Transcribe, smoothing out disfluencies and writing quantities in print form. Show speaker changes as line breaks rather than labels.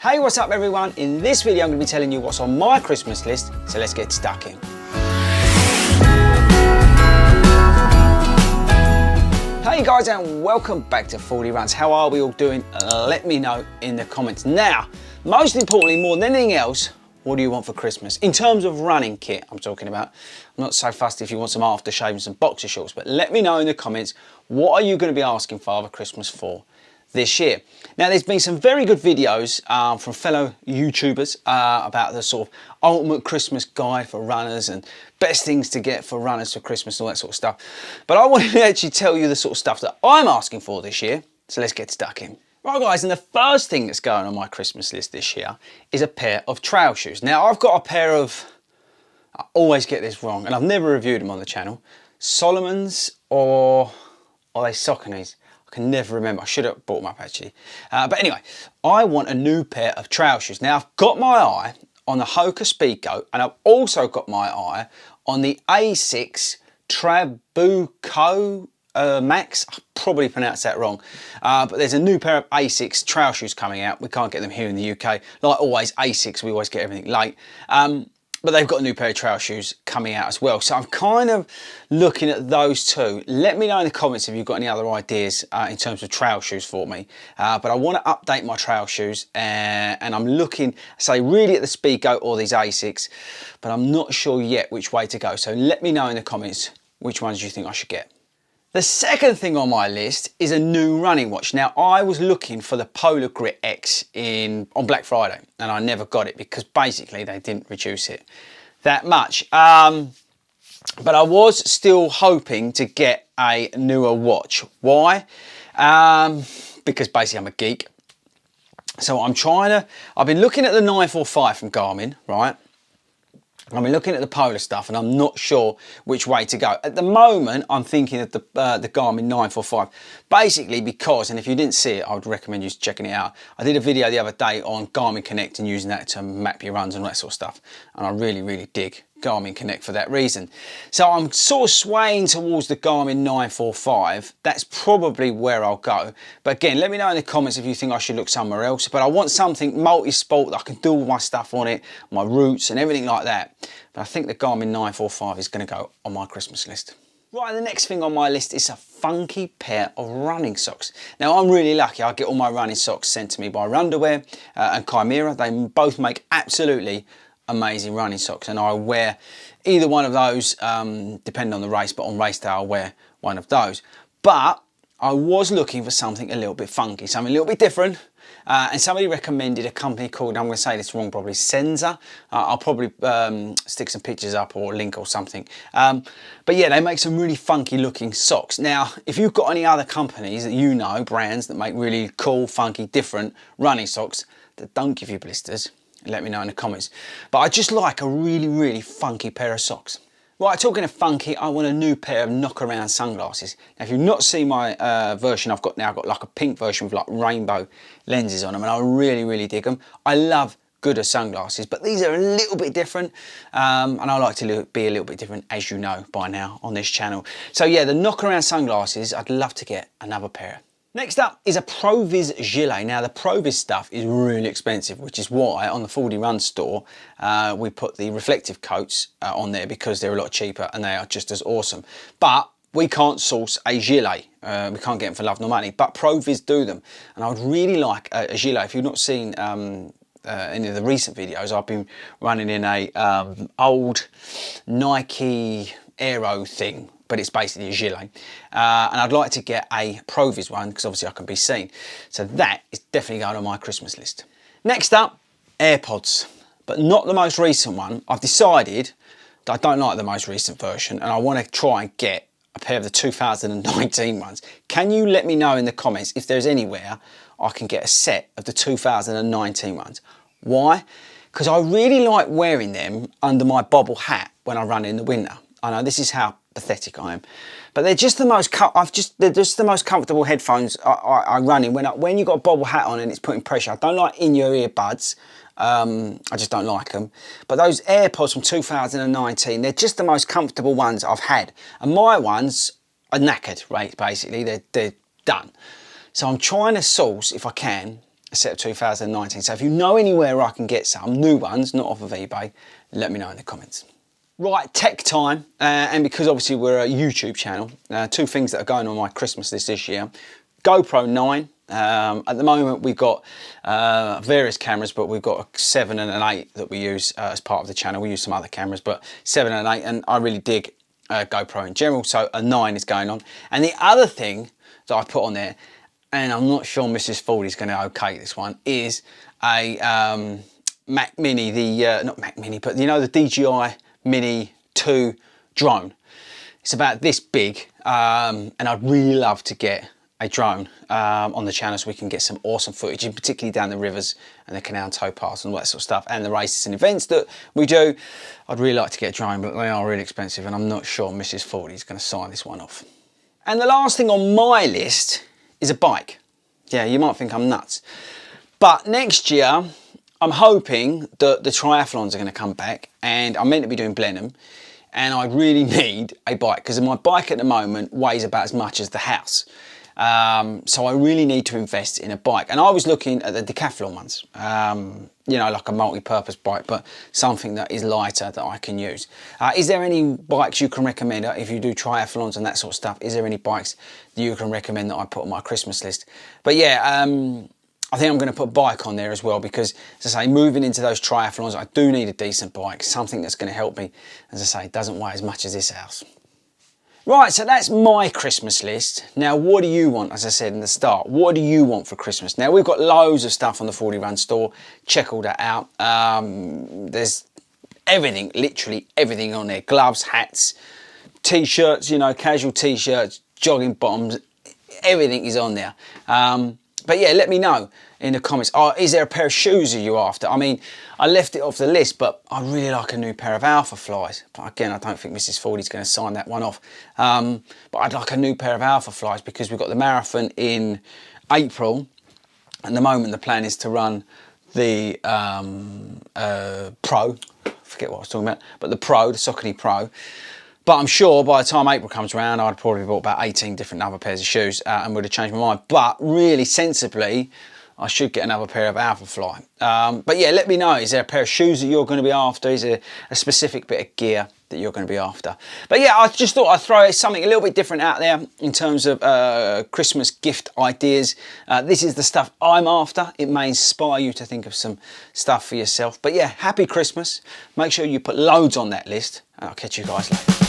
Hey, what's up everyone? In this video I'm going to be telling you what's on my Christmas list, so let's get stuck in. Hey guys, and welcome back to 40 Runs. How are we all doing? Let me know in the comments. Now, most importantly, more than anything else, what do you want for Christmas? In terms of running kit, I'm talking about. I'm not so fussed if you want some aftershave and some boxer shorts, but let me know in the comments, what are you going to be asking Father Christmas for this year? Now, there's been some very good videos from fellow YouTubers about the sort of ultimate Christmas guide for runners and best things to get for runners for Christmas and all that sort of stuff. But I wanted to actually tell you the sort of stuff that I'm asking for this year. So let's get stuck in. Right guys, and the first thing that's going on my Christmas list this year is a pair of trail shoes. Now I've got a pair of, I always get this wrong, and I've never reviewed them on the channel, Solomon's or are they Saucony's? I can never remember. I should have bought them up actually. But anyway, I want a new pair of trail shoes. Now I've got my eye on the Hoka Speedgoat, and I've also got my eye on the A6 Trabuco Max. I probably pronounced that wrong. But there's a new pair of A6 trail shoes coming out. We can't get them here in the UK. Like always, A6, we always get everything late. But they've got a new pair of trail shoes coming out as well. So I'm kind of looking at those two. Let me know in the comments if you've got any other ideas in terms of trail shoes for me. But I want to update my trail shoes, and I'm looking, say, really at the Speedgoat or these Asics, but I'm not sure yet which way to go. So let me know in the comments which ones you think I should get. The second thing on my list is a new running watch. Now, I was looking for the Polar Grit X on Black Friday, and I never got it because basically they didn't reduce it that much. But I was still hoping to get a newer watch. Why? Because basically I'm a geek. So I've been looking at the 945 from Garmin, right? I've been looking at the Polar stuff and I'm not sure which way to go. At the moment, I'm thinking of the Garmin 945, basically because, and if you didn't see it, I would recommend you checking it out. I did a video the other day on Garmin Connect and using that to map your runs and all that sort of stuff. And I really, really dig Garmin Connect for that reason. So I'm sort of swaying towards the Garmin 945. That's probably where I'll go. But again, let me know in the comments if you think I should look somewhere else. But I want something multi-sport that I can do all my stuff on it, my routes and everything like that. But I think the Garmin 945 is going to go on my Christmas list. Right, the next thing on my list is a funky pair of running socks. Now, I'm really lucky. I get all my running socks sent to me by Underwear and Chimera. They both make absolutely amazing running socks, and I wear either one of those depending on the race, but on race day I'll wear one of those. But I was looking for something a little bit funky, something a little bit different, and somebody recommended a company called, I'm going to say this wrong probably, Senza. I'll probably stick some pictures up or a link or something. But yeah, they make some really funky looking socks. Now, if you've got any other companies that you know, brands that make really cool, funky, different running socks that don't give you blisters, let me know in the comments. But I just like a really, really funky pair of socks. Right, talking of funky, I want a new pair of knock-around sunglasses. Now, if you've not seen my version I've got now, I've got like a pink version with like rainbow lenses on them, and I really, really dig them. I love Gooder sunglasses, but these are a little bit different, and I like to be a little bit different, as you know by now on this channel. So yeah, the knock-around sunglasses, I'd love to get another pair. Next up is a Provis Zhilei. Now the Provis stuff is really expensive, which is why on the 40 Runs store we put the reflective coats on there, because they're a lot cheaper and they are just as awesome. But we can't source a Zhilei. We can't get them for love nor money, but Provis do them. And I would really like a Zhilei. If you've not seen any of the recent videos, I've been running in a old Nike Aero thing, but it's basically a Zhilei. And I'd like to get a Provis one because obviously I can be seen. So that is definitely going on my Christmas list. Next up, AirPods, but not the most recent one. I've decided that I don't like the most recent version and I want to try and get a pair of the 2019 ones. Can you let me know in the comments if there's anywhere I can get a set of the 2019 ones? Why? Because I really like wearing them under my bobble hat when I run in the winter. I know this is how pathetic I am, but they're just the most comfortable headphones I run in when you've got a bobble hat on and it's putting pressure. I don't like in your earbuds. I just don't like them. But those AirPods from 2019, they're just the most comfortable ones I've had, and my ones are knackered, right? Basically, they're done. So I'm trying to source, if I can, a set of 2019. So if you know anywhere I can get some new ones, not off of eBay, let me know in the comments. Right, tech time, and because obviously we're a YouTube channel, two things that are going on my Christmas list this year. GoPro 9, at the moment we've got various cameras, but we've got a 7 and an 8 that we use as part of the channel. We use some other cameras, but 7 and 8, and I really dig GoPro in general, so a 9 is going on. And the other thing that I put on there, and I'm not sure Mrs. Fordy's going to okay this one, is a Mac Mini, not Mac Mini, but you know, the DJI Mini 2 drone. It's about this big, and I'd really love to get a drone on the channel so we can get some awesome footage, and particularly down the rivers and the canal towpaths and all that sort of stuff, and the races and events that we do. I'd really like to get a drone, but they are really expensive, and I'm not sure Mrs. Fordy's going to sign this one off. And the last thing on my list is a bike. Yeah, you might think I'm nuts, but next year I'm hoping that the triathlons are going to come back, and I'm meant to be doing Blenheim, and I really need a bike because my bike at the moment weighs about as much as the house. So I really need to invest in a bike, and I was looking at the Decathlon ones, you know, like a multi-purpose bike, but something that is lighter that I can use. Is there any bikes you can recommend if you do triathlons and that sort of stuff? Is there any bikes that you can recommend that I put on my Christmas list? But yeah, I think I'm going to put a bike on there as well because, as I say, moving into those triathlons, I do need a decent bike, something that's going to help me. As I say, it doesn't weigh as much as this house. Right, so that's my Christmas list. Now, what do you want, as I said in the start? What do you want for Christmas? Now, we've got loads of stuff on the 40 Run store. Check all that out. There's everything, literally everything on there. Gloves, hats, T-shirts, you know, casual T-shirts, jogging bottoms, everything is on there. But yeah, let me know in the comments. Oh, is there a pair of shoes are you after? I mean, I left it off the list, but I really like a new pair of Alpha Flies. But again, I don't think Mrs. Fordy's going to sign that one off. But I'd like a new pair of Alpha Flies because we've got the marathon in April. At the moment, the plan is to run the Pro. I forget what I was talking about, but the Pro, the Saucony Pro. But I'm sure by the time April comes around, I'd probably bought about 18 different other pairs of shoes and would have changed my mind. But really, sensibly, I should get another pair of Alpha Fly. But yeah, let me know. Is there a pair of shoes that you're going to be after? Is there a specific bit of gear that you're going to be after? But yeah, I just thought I'd throw something a little bit different out there in terms of Christmas gift ideas. This is the stuff I'm after. It may inspire you to think of some stuff for yourself. But yeah, happy Christmas. Make sure you put loads on that list, and I'll catch you guys later.